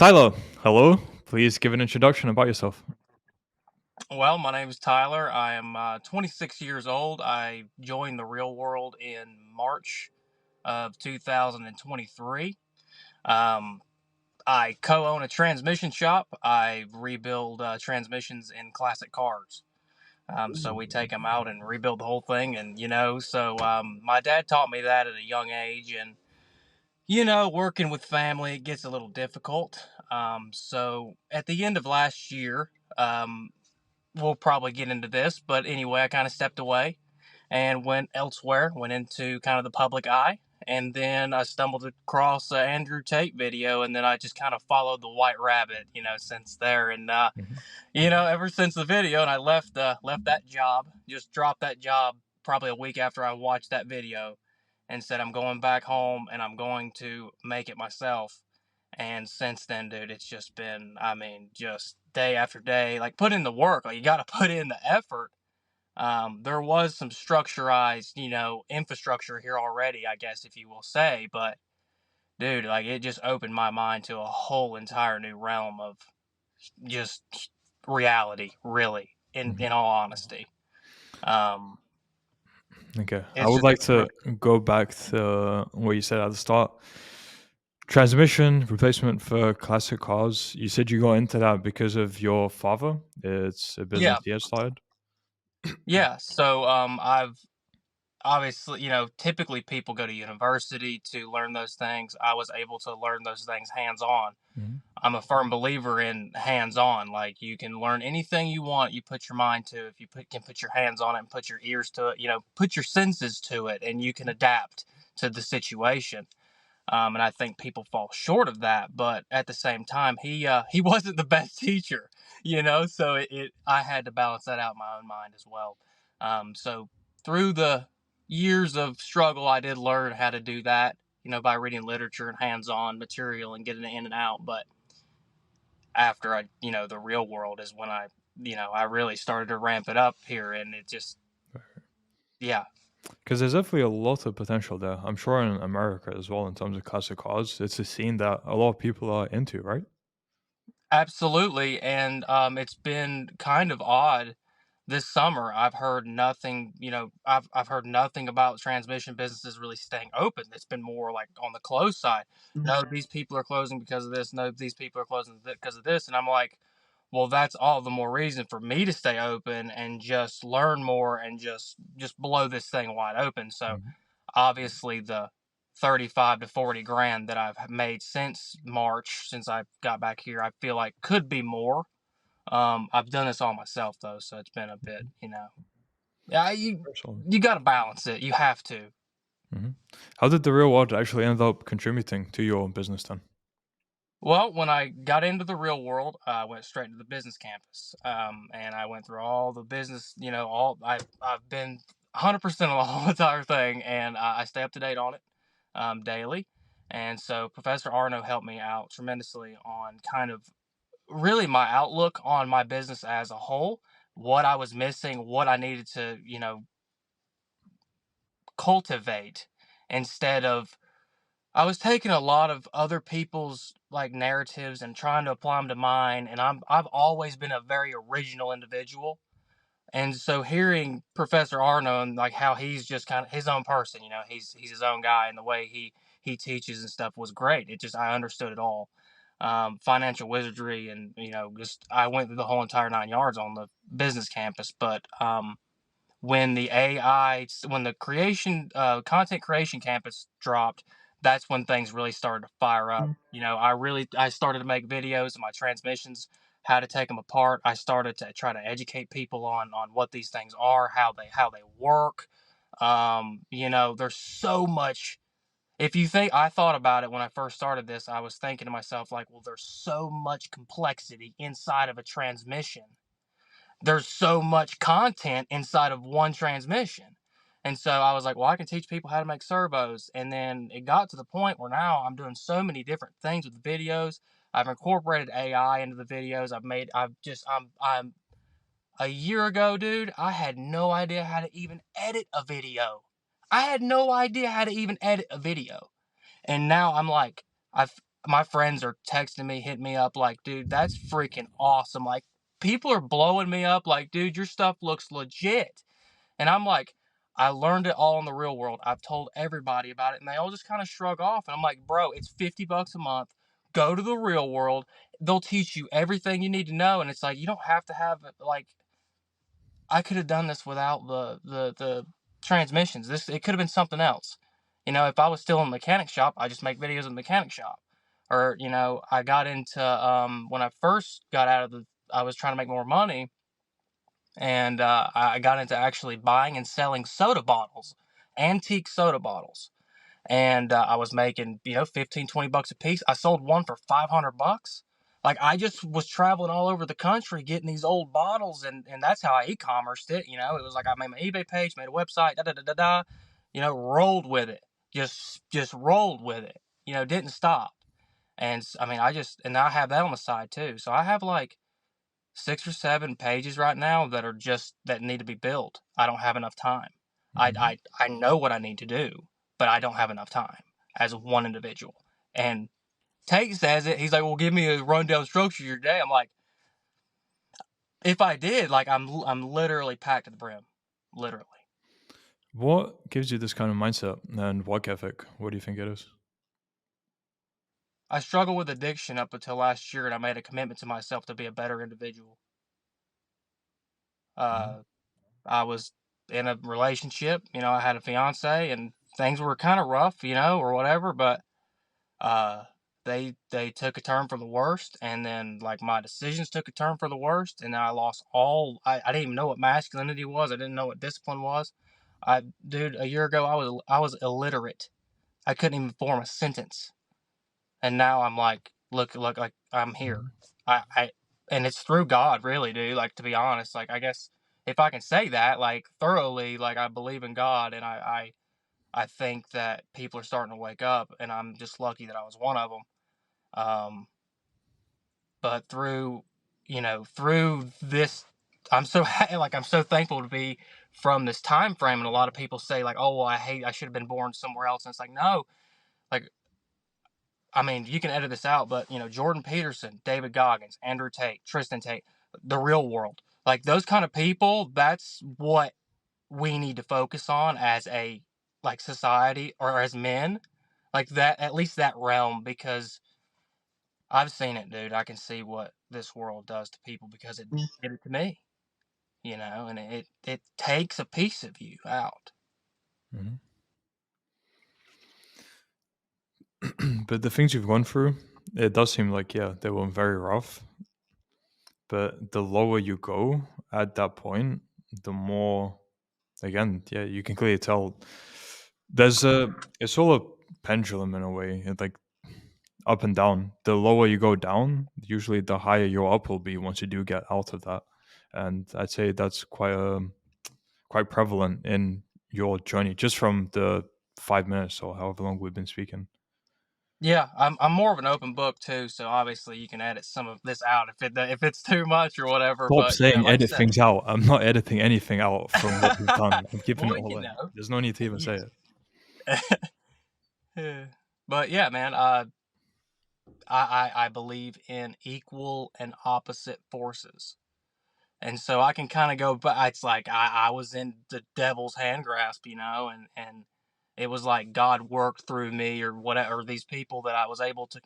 Tyler, hello. Please give an introduction about yourself. Well, my name is Tyler. I am 26 years old. I joined the real world in March of 2023. Um, I co own a transmission shop. I rebuild transmissions in classic cars. So we take them out and rebuild the whole thing. And my dad taught me that at a young age. And working with family, it gets a little difficult. So at the end of last year, we'll probably get into this, but anyway, I kind of stepped away and went elsewhere, went into kind of the public eye. And then I stumbled across Andrew Tate video, and then I just kind of followed the white rabbit, since there. Mhm. Ever since the video, and I left that job, just dropped that job probably a week after I watched that video, and said I'm going back home and I'm going to make it myself. And since then, dude, it's just been, I mean, just day after day, like put in the work. Like you got to put in the effort. There was some structurized, infrastructure here already, I guess, if you will say. But dude, like it just opened my mind to a whole entire new realm of just reality, really, in Mhm. all honesty. Um, Okay, I it's would just like really to go back to what you said at the start. Transmission replacement for classic cars. You said you got into that because of your father. It's a business yeah, he had started. yeah. So I've obviously, typically people go to university to learn those things. I was able to learn those things hands on. Mhm. I'm a firm believer in hands on. Like you can learn anything you want, you put your mind to. If you can put your hands on it and put your ears to it, put your senses to it, and you can adapt to the situation. And I think people fall short of that. But at the same time, he wasn't the best teacher, So I had to balance that out in my own mind as well. So through the years of struggle, I did learn how to do that, by reading literature and hands-on material and getting it in and out. But after the real world is when I really started to ramp it up here, and it just, yeah. Because there's definitely a lot of potential there. I'm sure in America as well, in terms of classic cars, it's a scene that a lot of people are into, right? Absolutely, and it's been kind of odd this summer. I've heard nothing. I've heard nothing about transmission businesses really staying open. It's been more like on the closed side. No, these people are closing because of this. No, these people are closing because of this. And I'm like, well, that's all the more reason for me to stay open and just learn more and just blow this thing wide open. So Mhm. obviously the 35 to 40 grand that I've made since March, since I got back here, I feel like could be more. I've done this all myself though, so it's been a bit, yeah, you Very solid. you got to balance it. You have to. Mhm. How did the real world actually end up contributing to your business then? Well, when I got into the real world, I went straight to the business campus, and I went through all the business. All I've been 100% of the whole entire thing, and I stay up to date on it daily. And so Professor Arno helped me out tremendously on kind of really my outlook on my business as a whole, what I was missing, what I needed to, cultivate instead of I was taking a lot of other people's like narratives and trying to apply them to mine, and I've always been a very original individual. And so hearing Professor Arno and like how he's just kind of his own person, he's his own guy, and the way he teaches and stuff was great. It just I understood it all. Financial wizardry, and just I went through the whole entire nine yards on the business campus. But when the AI, when the content creation campus dropped, that's when things really started to fire up. I started to make videos of my transmissions, how to take them apart. I started to try to educate people on what these things are, how they work. There's so much. If you think I thought about it when I first started this, I was thinking to myself like, well, there's so much complexity inside of a transmission, there's so much content inside of one transmission. And so I was like, well, I can teach people how to make servos. And then it got to the point where now I'm doing so many different things with the videos. I've incorporated AI into the videos. I'm a year ago, dude, I had no idea how to even edit a video. I had no idea how to even edit a video. And now I'm like, I've my friends are texting me, hitting me up like, dude, that's freaking awesome. Like, people are blowing me up like, dude, your stuff looks legit. And I'm like, I learned it all in the real world. I've told everybody about it, and they all just kind of shrug off. And I'm like, bro, it's $50 a month. Go to the real world. They'll teach you everything you need to know. And it's like, you don't have to have like, I could have done this without the transmissions. It could have been something else. If I was still in the mechanic shop, I just make videos in the mechanic shop. Or, I got into when I first got out of I was trying to make more money, and I got into actually buying and selling soda bottles, antique soda bottles. And I was making, 15, $20 a piece. I sold one for $500. Like, I just was traveling all over the country getting these old bottles, and that's how I e-commerced it. It was like I made my eBay page, made a website, da da da da da, rolled with it, just rolled with it, didn't stop. And I mean, and I have that on the side too. So I have like 6 or 7 pages right now that need to be built. I don't have enough time. I know what I need to do, but I don't have enough time as one individual. And Tate says it. He's like, "Well, give me a rundown structure of your day." I'm like, if I did, like, I'm literally packed to the brim, literally. What gives you this kind of mindset and work ethic? What do you think it is? I struggled with addiction up until last year, and I made a commitment to myself to be a better individual. Mhm. Uh, I was in a relationship. I had a fiance, and things were kind of rough, or whatever. But uh, they took a turn for the worst, and then like my decisions took a turn for the worst, and then I lost all. I didn't even know what masculinity was. I didn't know what discipline was. Dude, a year ago I was illiterate. I couldn't even form a sentence, and now I'm like, look, like I'm here. Mhm. I and it's through God, really, dude. Like, to be honest, like, I guess if I can say that, like, thoroughly, like, I believe in God, and I think that people are starting to wake up, and I'm just lucky that I was one of them. Um, but through this, I'm so like I'm so thankful to be from this time frame. And a lot of people say like, oh, well, I should have been born somewhere else. And it's like, no, like, I mean, you can edit this out, but Jordan Peterson, David Goggins, Andrew Tate, Tristan Tate, the real world, like those kind of people, that's what we need to focus on as a like society or as men, like that, at least that realm, because I've seen it, dude. I can see what this world does to people because it did it to me, and it takes a piece of you out. Mhm. But the things you've gone through, it does seem like, yeah, they were very rough. But the lower you go at that point, the more, again, yeah, you can clearly tell it's all a pendulum in a way. It's like up and down. The lower you go down, usually the higher your up will be once you do get out of that. And I'd say that's quite prevalent in your journey, just from the 5 minutes or however long we've been speaking. Yeah, I'm more of an open book too, so obviously you can edit some of this out if it's too much or whatever. Stop But saying like I edit said, things out. I'm not editing anything out from what we've done. I'm keeping it well, all in. There's no need to even say you, it. but yeah, man, I believe in equal and opposite forces. And so I can kind of go, but it's like I was in the devil's hand grasp, and it was like God worked through me or whatever, these people that I was able to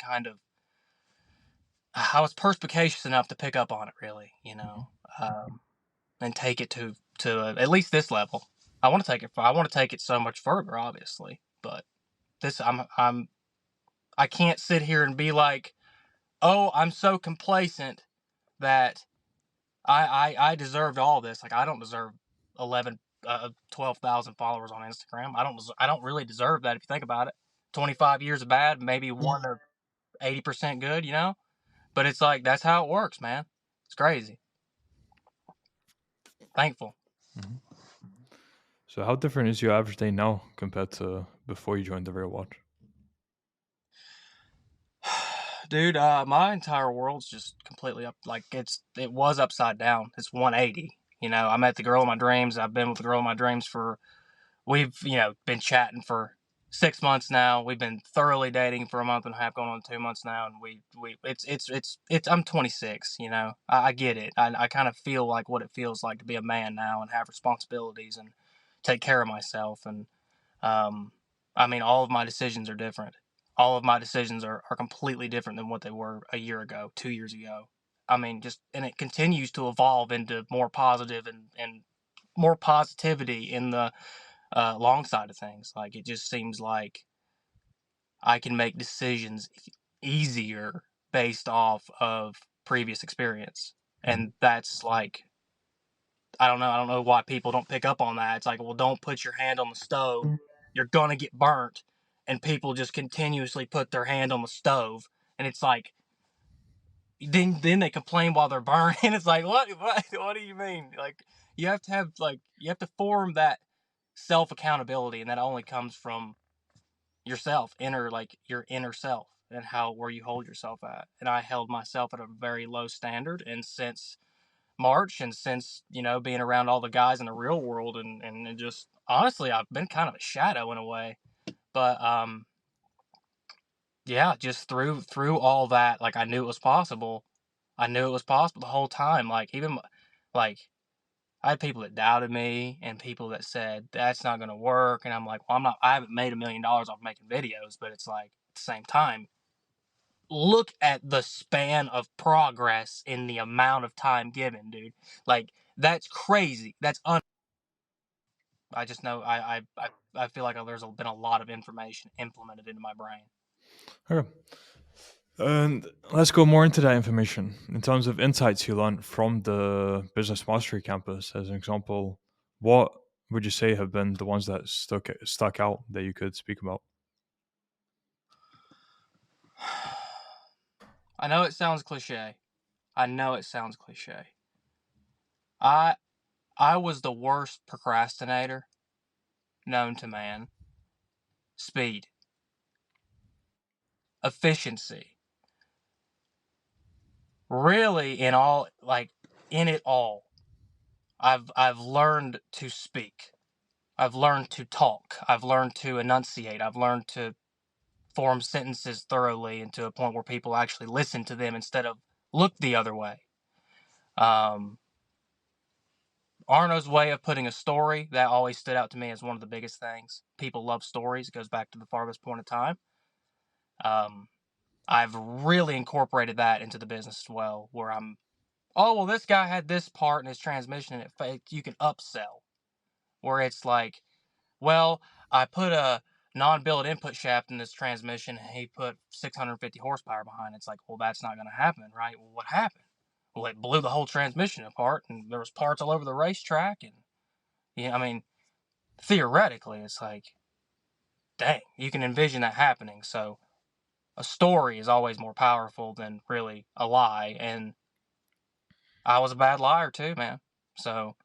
I was perspicacious enough to pick up on it, really, Mhm. and take it to at least this level. I want to take it so much further, obviously, but this, I can't sit here and be like, oh, I'm so complacent that I deserved all this. Like, I don't deserve 11, 12,000 followers on Instagram. I don't really deserve that if you think about it. 25 years of bad, maybe 1 to 80% good, But it's like that's how it works, man. It's crazy. Thankful. Mhm. So, how different is your average day now compared to before you joined the Real Watch? Dude, my entire world's just completely up. Like, it was upside down. It's 180. I met the girl of my dreams. I've been with the girl of my dreams for we've been chatting for 6 months now. We've been thoroughly dating for a month and a half, going on 2 months now, and we it's I'm 26, you know. I get it. I kind of feel like what it feels like to be a man now and have responsibilities and take care of myself. And um, I mean, all of my decisions are different. All of my decisions are completely different than what they were a year ago, 2 years ago. I mean, just and it continues to evolve into more positive and more positivity in the long side of things. Like it just seems like I can make decisions easier based off of previous experience. Mhm. And that's like I don't know why people don't pick up on that. It's like, well, don't put your hand on the stove. You're gonna get burnt. And people just continuously put their hand on the stove. And it's like then they complain while they're burning. It's like, what do you mean? Like you have to have like you have to form that self accountability, and that only comes from yourself, your inner self, and how where you hold yourself at. And I held myself at a very low standard, and since March, and since being around all the guys in the real world, and just honestly, I've been kind of a shadow in a way. But yeah, just through all that, like I knew it was possible. I knew it was possible the whole time. Like even like I had people that doubted me and people that said that's not going to work, and I'm like, well, I haven't made $1 million off making videos, but it's like at the same time, look at the span of progress in the amount of time given, dude. Like that's crazy. I just know I feel like there's been a lot of information implemented into my brain. Okay. And let's go more into that information in terms of insights you learned from the Business Mastery Campus. As an example, what would you say have been the ones that stuck out that you could speak about? I know it sounds cliche. I know it sounds cliche. I I was the worst procrastinator known to man. Speed, efficiency, really in it all. I've learned to speak. I've learned to talk. I've learned to enunciate. I've learned to form sentences thoroughly and to a point where people actually listen to them instead of look the other way. Um, Arno's way of putting a story that always stood out to me as one of the biggest things. People love stories. It goes back to the farthest point of time. Um, I've really incorporated that into the business as well, where oh well, this guy had this part in his transmission, and you can upsell. Where it's like, well, I put a non-billet input shaft in this transmission, and he put 650 horsepower behind it. It's like, well, that's not going to happen, right? Well, what happened? Well, it blew the whole transmission apart, and there was parts all over the racetrack, and I mean, theoretically, it's like, dang, you can envision that happening. So a story is always more powerful than really a lie, and I was a bad liar too, man. So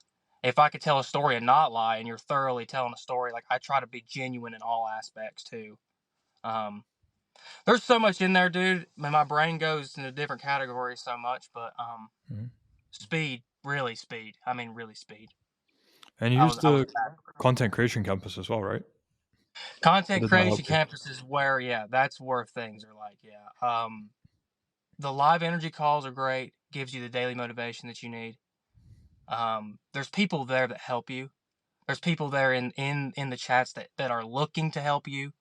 if I could tell a story and not lie, and you're thoroughly telling a story, like I try to be genuine in all aspects too. Um, there's so much in there, dude. Man, my brain goes into different categories so much, but Mhm. speed, really speed. I mean, really speed. And you used I was the content creation campus as well, right? How content did that creation help you? campus is where, yeah, that's where things are like, yeah. The live energy calls are great. Gives you the daily motivation that you need. There's people there that help you. There's people there in the chats that are looking to help you.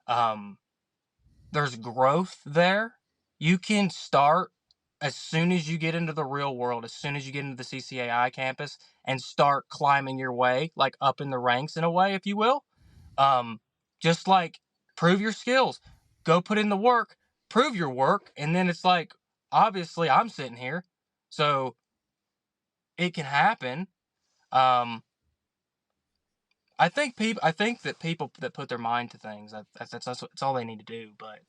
Um, there's growth there. You can start as soon as you get into the real world, as soon as you get into the CCAI campus, and start climbing your way, like up in the ranks in a way, if you will. Um, just like prove your skills, go put in the work, prove your work, and then it's like, obviously, I'm sitting here, so it can happen. Um, I think that people that put their mind to things, that's all they need to do. But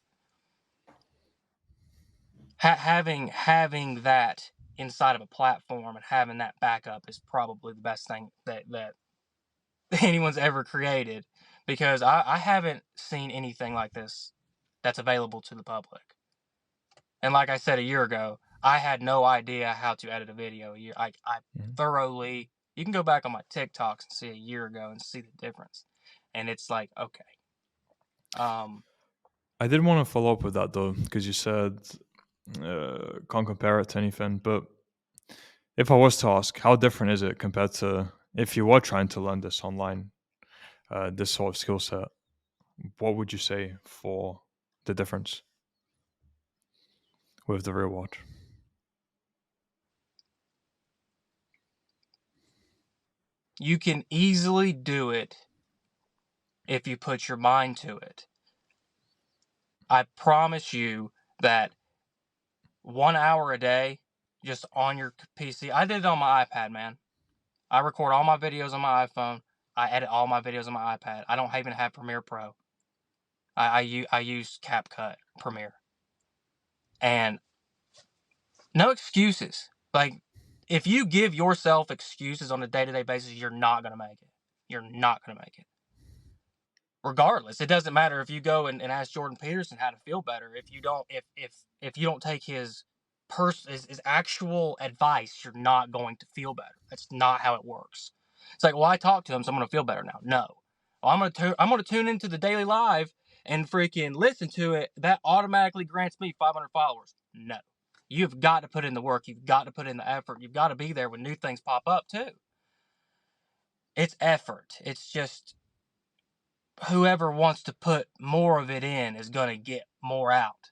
having that inside of a platform and having that backup is probably the best thing that anyone's ever created, because I haven't seen anything like this that's available to the public. And like I said a year ago, I had no idea how to edit a video. I Mhm. thoroughly. You can go back on my TikToks and see a year ago and see the difference. And it's like, okay. I did want to follow up with that though, because you said can't compare it to anything. But if I was to ask, how different is it compared to if you were trying to learn this online, this sort of skill set? What would you say for the difference with the real world? You can easily do it if you put your mind to it. I promise you that 1 hour a day just on your PC. I did it on my iPad, man. I record all my videos on my iPhone. I edit all my videos on my iPad. I don't even have Premiere Pro. I use CapCut Premiere. And no excuses. Like, if you give yourself excuses on a day-to-day basis, you're not going to make it. You're not going to make it. Regardless, it doesn't matter if you go and ask Jordan Peterson how to feel better. If you don't take his actual advice, you're not going to feel better. That's not how it works. It's like, well, I talked to him, so I'm going to feel better now. No, well, I'm going to tune into the Daily Live and freaking listen to it. That automatically grants me 500 followers. No, you've got to put in the work. You've got to put in the effort. You've got to be there when new things pop up too. It's effort. It's just whoever wants to put more of it in is going to get more out.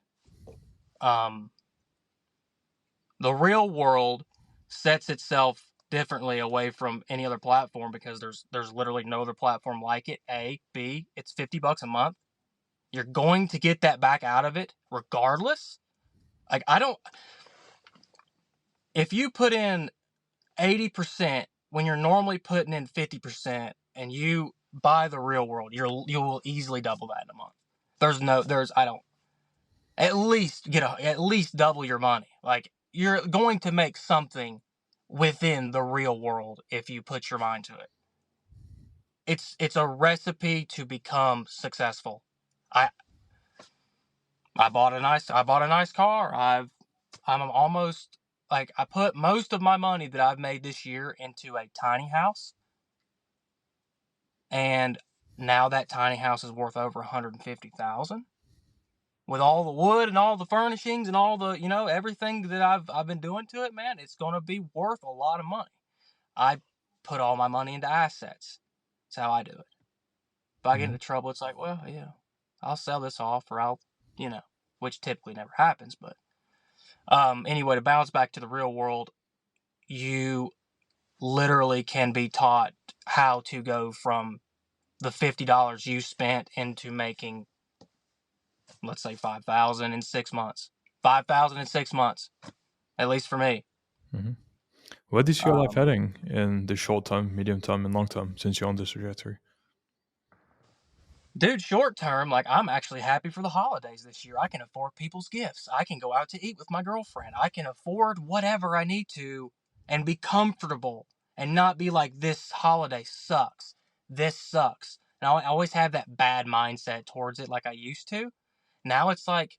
The real world sets itself differently away from any other platform because there's literally no other platform like it. A, B, it's $50 a month. You're going to get that back out of it regardless. Like, if you put in 80% when you're normally putting in 50% and you buy the real world, you will easily double that in a month. At least double your money. Like, you're going to make something within the real world if you put your mind to it. It's a recipe to become successful. I bought a nice car. I'm almost, like, I put most of my money that I've made this year into a tiny house, and now that tiny house is worth over $150,000. With all the wood and all the furnishings and all the, everything that I've been doing to it, man, it's going to be worth a lot of money. I put all my money into assets. That's how I do it. If I get into trouble, it's like, well, I'll sell this off, or I'll, which typically never happens. But anyway, to bounce back to the real world, you literally can be taught how to go from the $50 you spent into making, let's say, 5,000 in 6 months. 5,000 in 6 months, at least for me. Mm-hmm. Where do you see your life heading in the short term, medium term, and long term since you're on this trajectory? Dude, short term, like, I'm actually happy for the holidays this year. I can afford people's gifts. I can go out to eat with my girlfriend. I can afford whatever I need to and be comfortable and not be like, this holiday sucks. This sucks. And I always have that bad mindset towards it like I used to. Now it's like,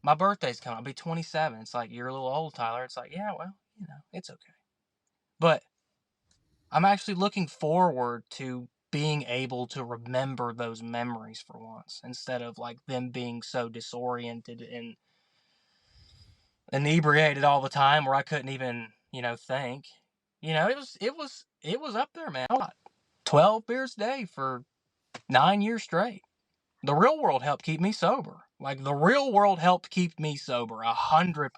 my birthday's coming. I'll be 27. It's like, you're a little old, Tyler. It's like, yeah, well, it's okay. But I'm actually looking forward to being able to remember those memories for once, instead of like them being so disoriented and inebriated all the time where I couldn't even, think. It was up there, man. 12 beers a day for 9 years straight. The real world helped keep me sober. Like, the real world helped keep me sober 100%.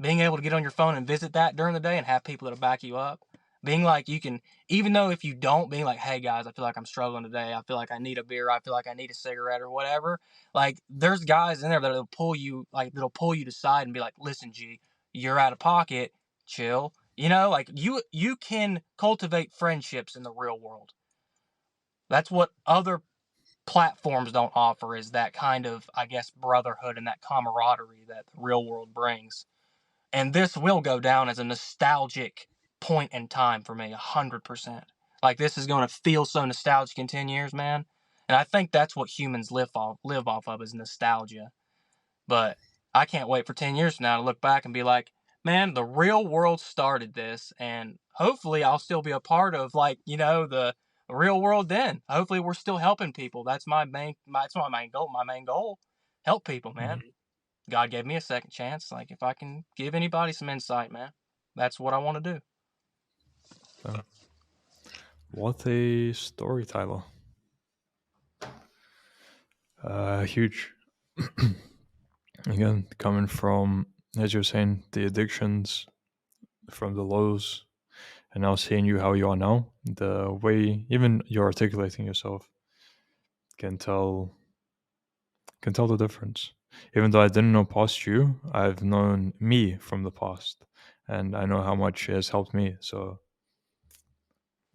Being able to get on your phone and visit that during the day and have people that'll back you up. Being like, you can, even though if you don't, being like, hey guys, I feel like I'm struggling today. I feel like I need a beer. I feel like I need a cigarette or whatever. Like, there's guys in there that'll pull you to the side and be like, listen, G, you're out of pocket. Chill. Like, you can cultivate friendships in the real world. That's what other platforms don't offer, is that kind of, I guess, brotherhood and that camaraderie that the real world brings. And this will go down as a nostalgic point in time for me, 100%. Like, this is going to feel so nostalgic in 10 years, man. And I think that's what humans live off of, is nostalgia. But I can't wait for 10 years from now to look back and be like, man, the real world started this, and hopefully I'll still be a part of, like, the real world then. Hopefully we're still helping people. That's my main goal. My main goal, help people, man. Mhm. God gave me a second chance. Like, if I can give anybody some insight, man, that's what I want to do. So, what a story, Tyler. Huge. Again, coming from, as you were saying, the addictions, from the lows, and now seeing you how you are now, the way even you're articulating yourself can tell the difference. Even though I didn't know past you, I've known me from the past, and I know how much it has helped me. So,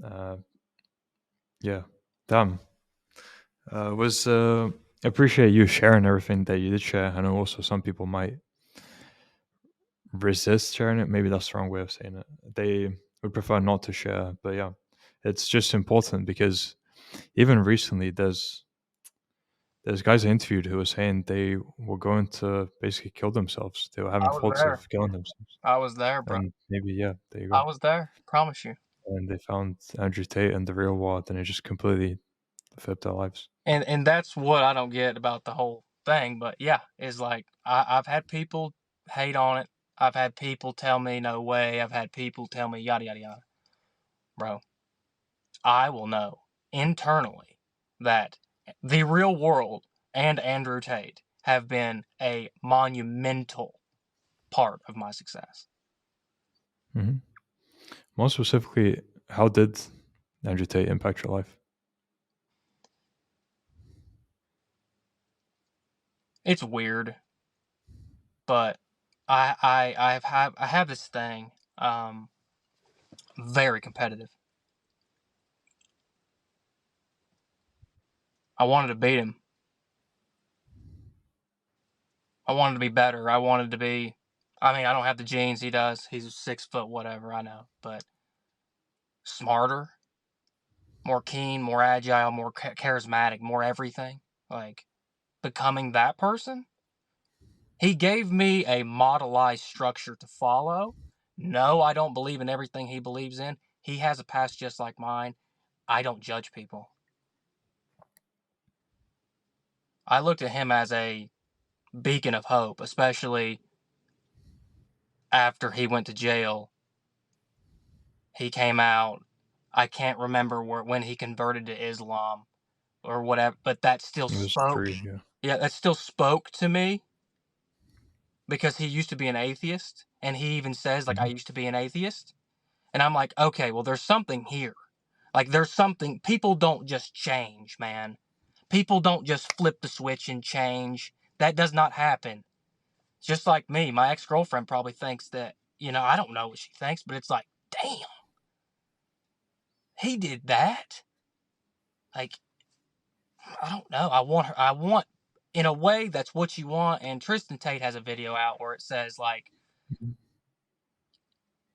uh, yeah, damn. Was appreciate you sharing everything that you did share. I know also some people might resist sharing it. Maybe that's the wrong way of saying it. They would prefer not to share, but yeah, it's just important because even recently, there's guys I interviewed who were saying they were going to basically kill themselves. They were having I was thoughts there. of killing themselves, I was there, bro. and maybe yeah, there you I go. was there. Promise you. And they found Andrew Tate in the real world, and it just completely flipped their lives. And that's what I don't get about the whole thing. But yeah, is like I've had people hate on it. I've had people tell me no way. I've had people tell me yada yada yada. Bro, I will know internally that the real world and Andrew Tate have been a monumental part of my success. Hmm. More specifically, how did Andrew Tate impact your life? It's weird, but I have this thing. Very competitive. I wanted to beat him. I wanted to be better. I wanted to be. I mean, I don't have the genes he does. He's 6 foot, whatever. I know, but smarter, more keen, more agile, more charismatic, more everything. Like, becoming that person. He gave me a modelized structure to follow. No, I don't believe in everything he believes in. He has a past just like mine. I don't judge people. I looked at him as a beacon of hope, especially after he went to jail. He came out. I can't remember when he converted to Islam or whatever, but that still It was spoke. yeah. Yeah, that still spoke to me because he used to be an atheist, and he even says like I Mhm. used to be an atheist, and I'm like, okay, well, there's something here. Like, there's something. People don't just change, man. People don't just flip the switch and change. That does not happen. Just like me, my ex girlfriend probably thinks that, I don't know what she thinks, but it's like, damn, he did that. Like, I don't know. I want, in a way, that's what you want. And Tristan Tate has a video out where it says, like, Mhm.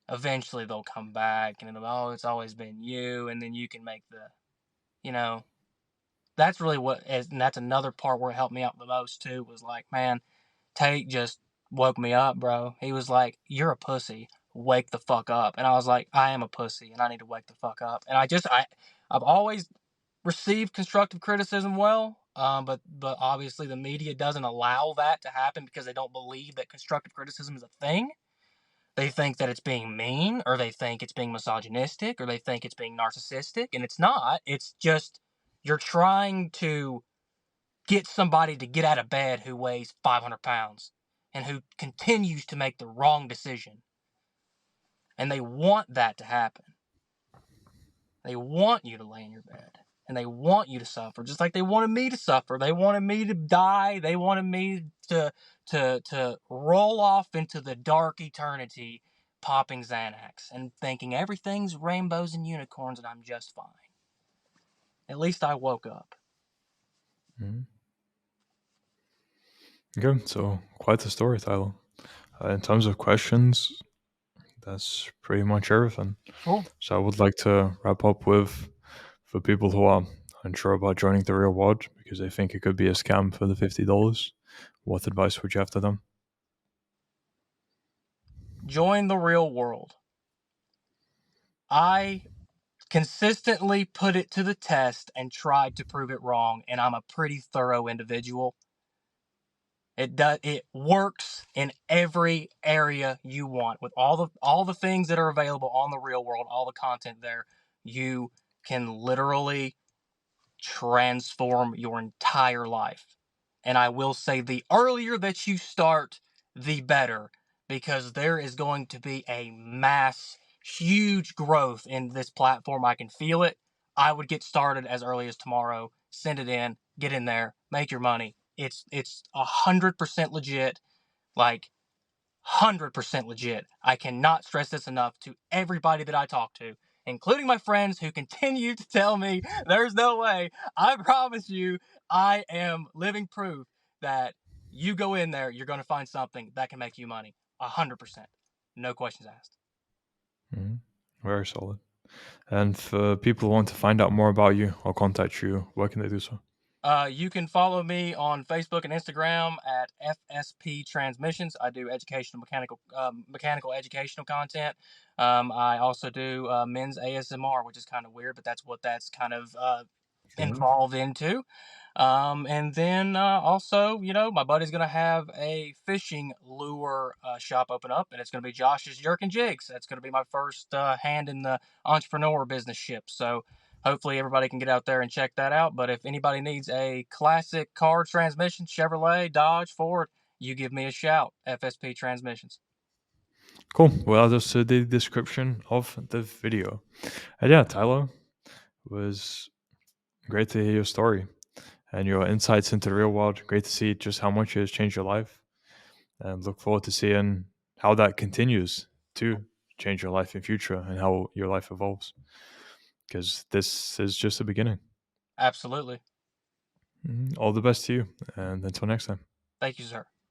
eventually they'll come back and oh, it's always been you. And then you can make you know, that's really and that's another part where it helped me out the most, too, was like, man, Tate just woke me up, bro. He was like, "You're a pussy. Wake the fuck up." And I was like, "I am a pussy, and I need to wake the fuck up." And I've always received constructive criticism well, but obviously the media doesn't allow that to happen because they don't believe that constructive criticism is a thing. They think that it's being mean, or they think it's being misogynistic, or they think it's being narcissistic, and it's not. It's just you're trying to get somebody to get out of bed who weighs 500 pounds and who continues to make the wrong decision. And they want that to happen. They want you to lay in your bed. And they want you to suffer, just like they wanted me to suffer. They wanted me to die. They wanted me to roll off into the dark eternity, popping Xanax and thinking everything's rainbows and unicorns and I'm just fine. At least I woke up. Mhm. Okay, so quite the story, Tyler. In terms of questions, that's pretty much everything. Cool. So I would like to wrap up with, for people who are unsure about joining the real world because they think it could be a scam for the $50, what advice would you have to them? Join the real world. I consistently put it to the test and tried to prove it wrong, and I'm a pretty thorough individual. It works in every area you want with all the things that are available on the real world, all the content there. You can literally transform your entire life. And I will say the earlier that you start, the better, because there is going to be a huge growth in this platform. I can feel it. I would get started as early as tomorrow, send it in, get in there, make your money. It's 100% legit, like 100% legit. I cannot stress this enough to everybody that I talk to, including my friends who continue to tell me there's no way. I promise you, I am living proof that you go in there, you're going to find something that can make you money. 100%. No questions asked. Mhm. Very solid. And for people who want to find out more about you or contact you, where can they do so? You can follow me on Facebook and Instagram at FSP Transmissions. I do mechanical educational content. I also do men's ASMR, which is kind of weird, but that's what that's kind of Fair enough. involved into. And then also, my buddy's gonna have a fishing lure shop open up, and it's gonna be Josh's Jerk and Jigs. That's gonna be my first hand in the entrepreneur business ship. So hopefully everybody can get out there and check that out. But if anybody needs a classic car transmission, Chevrolet, Dodge, Ford, you give me a shout. FSP Transmissions. Cool. Well, that's the description of the video. And yeah, Tyler, it was great to hear your story and your insights into the real world. Great to see just how much it has changed your life, and look forward to seeing how that continues to change your life in future and how your life evolves. Because this is just the beginning. Absolutely. All the best to you, and until next time. Thank you, sir.